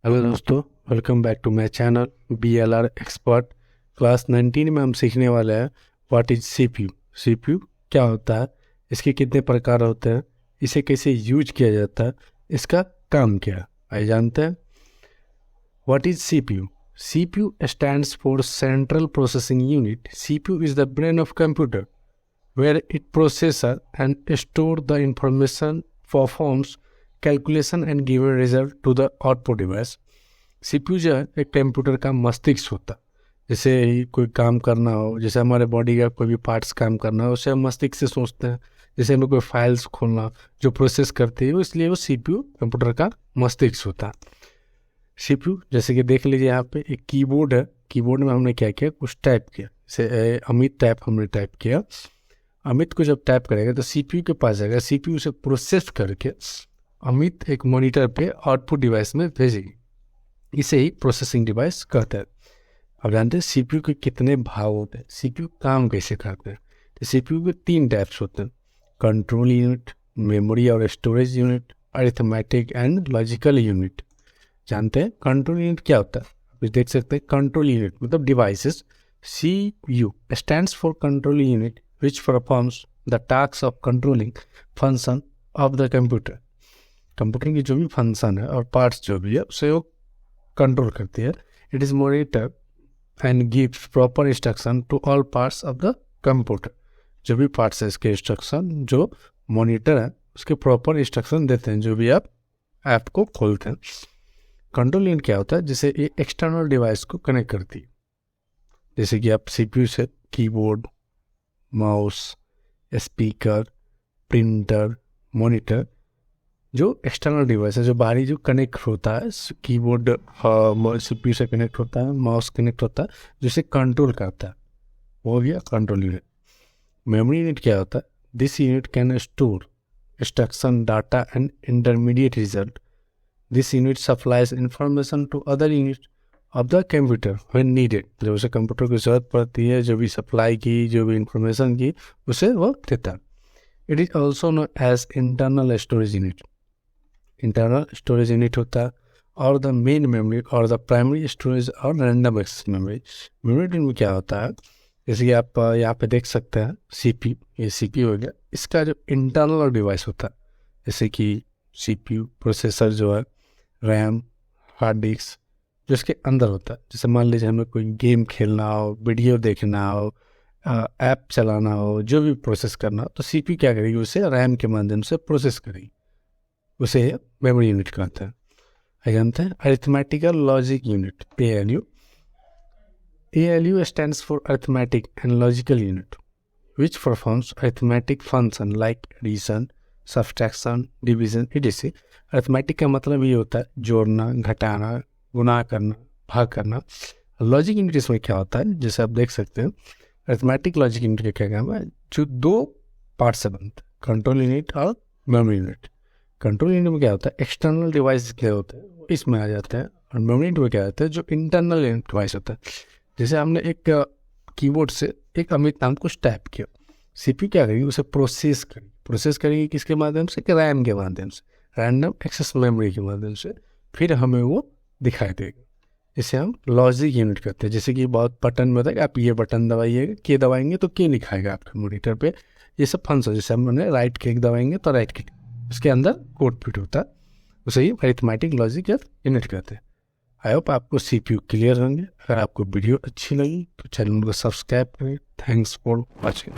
Hello दोस्तों, welcome back to my channel BLR expert. Class 19 में हम सीखने वाले हैं व्हाट इज CPU। CPU क्या होता है, इसके कितने प्रकार होते हैं, इसे कैसे यूज किया जाता है, इसका काम क्या है, आइए जानते हैं। What is CPU? CPU stands for Central Processing Unit. CPU is the brain of computer where it processes and stores the information, performs calculation and give a result to the output device. CPU जो है एक computer का मस्तिष्क होता है। जैसे कोई काम करना हो, जैसे हमारे बॉडी का कोई भी पार्ट्स काम करना हो, उसे हम मस्तिष्क से सोचते हैं। जैसे हमें कोई फाइल्स खोलना जो प्रोसेस करती है, इसलिए वो CPU कंप्यूटर का मस्तिष्क होता है। CPU जैसे कि देख लीजिए, यहाँ पे एक कीबोर्ड है। कीबोर्ड में हमने क्या किया, कुछ टाइप किया। जैसे अमित हमने टाइप किया। अमित को जब टाइप करेगा तो CPU के पास जाएगा। CPU से प्रोसेस करके अमित एक मॉनिटर पे आउटपुट डिवाइस में भेजेगी। इसे ही प्रोसेसिंग डिवाइस कहते हैं। अब जानते हैं CPU के कितने भाग होते हैं, CPU काम कैसे करते हैं। तो CPU के 3 टाइप्स होते हैं: कंट्रोल यूनिट, मेमोरी और storage unit, arithmetic and logical unit. जानते हैं कंट्रोल यूनिट क्या होता है? आप देख सकते हैं कंट्रोल यूनिट मतलब devices. CPU stands for control unit which performs the task of controlling function of the computer. Computer की जो भी फंक्शन है और पार्ट्स जो भी है उसे वो कंट्रोल करती है। It is monitor and gives proper instruction to all parts of the computer. जो भी पार्ट्स है इसके इंस्ट्रक्शन, जो मॉनिटर है उसके प्रॉपर इंस्ट्रक्शन देते हैं जो भी आप ऐप को खोलते हैं। कंट्रोल यूनिट क्या होता है? जैसे ये एक्सटर्नल डिवाइस को कनेक्ट करती है। जैसे कि आप CPU से keyboard, mouse, speaker, printer, monitor, जो एक्सटर्नल डिवाइस है, जो बाहरी जो कनेक्ट होता है, कीबोर्ड CPU से कनेक्ट होता है, माउस कनेक्ट होता है, जिसे कंट्रोल करता है, वो गया कंट्रोल यूनिट। मेमोरी यूनिट क्या होता है? This unit can store instruction, data and intermediate result. This unit supplies information to other unit of the computer when needed. जब उसे कंप्यूटर की जरूरत पड़ती है, जो भी सप्लाई की, जो भी इंफॉर्मेशन की, उसे वो देता है। It is also known as internal storage unit. Internal storage unit होता है और द मेन मेमोरी और द प्राइमरी स्टोरेज और रैंडम एक्सेस मेमोरी। मेमोरी में क्या होता है, जैसे कि आप यहाँ पे देख सकते हैं CPU, ये CPU हो गया। इसका जो इंटरनल डिवाइस होता है, जैसे कि CPU प्रोसेसर जो है, रैम, हार्ड डिस्क जो इसके अंदर होता है। जैसे मान लीजिए हमें कोई गेम खेलना हो, वीडियो देखना हो, ऐप चलाना हो, जो भी प्रोसेस करना हो, तो CPU क्या करेगी, उसे रैम के माध्यम से प्रोसेस करेगी, उसे मेमोरी यूनिट कहते हैं। आइए जानते हैं arithmetical logic unit, ALU। ALU stands for arithmetic and logical unit which performs arithmetic function like addition, subtraction, division etc. Arithmetic का मतलब ये होता है जोड़ना, घटाना, गुणा करना, भाग करना। लॉजिक यूनिट इसमें क्या होता है, जैसे आप देख सकते हैं अरिथमेटिक लॉजिक यूनिट का क्या काम है, जो 2 पार्ट से बनता है, कंट्रोल यूनिट और मेमोरी यूनिट। कंट्रोल यूनिट में क्या होता है, एक्सटर्नल डिवाइस क्या होते हैं वो इसमें आ जाते हैं, और मेमोरी यूनिट में क्या होता है, जो इंटरनल डिवाइस होता है। जैसे हमने एक कीबोर्ड से एक अमित नाम कुछ टाइप किया, CPU क्या करेगी, उसे प्रोसेस करेगी किसके माध्यम से, कि रैम के माध्यम से, रैंडम एक्सेस मेमोरी के माध्यम से, फिर हमें वो दिखाई देगा। इसे हम लॉजिक यूनिट कहते हैं। जैसे कि बहुत बटन में होता है कि आप ये बटन दबाइएगा, के दबाएंगे तो के लिखाएगा आपके मॉनिटर पे, ये सब फंक्शन। जैसे हमने राइट क्लिक दबाएंगे तो राइट क्लिक, उसके अंदर कोड फिट होता है, उसे ही अरिथमेटिक लॉजिक यूनिट कहते हैं। आई होप आपको CPU क्लियर होंगे। अगर आपको वीडियो अच्छी लगी तो चैनल को सब्सक्राइब करें। Thanks for watching.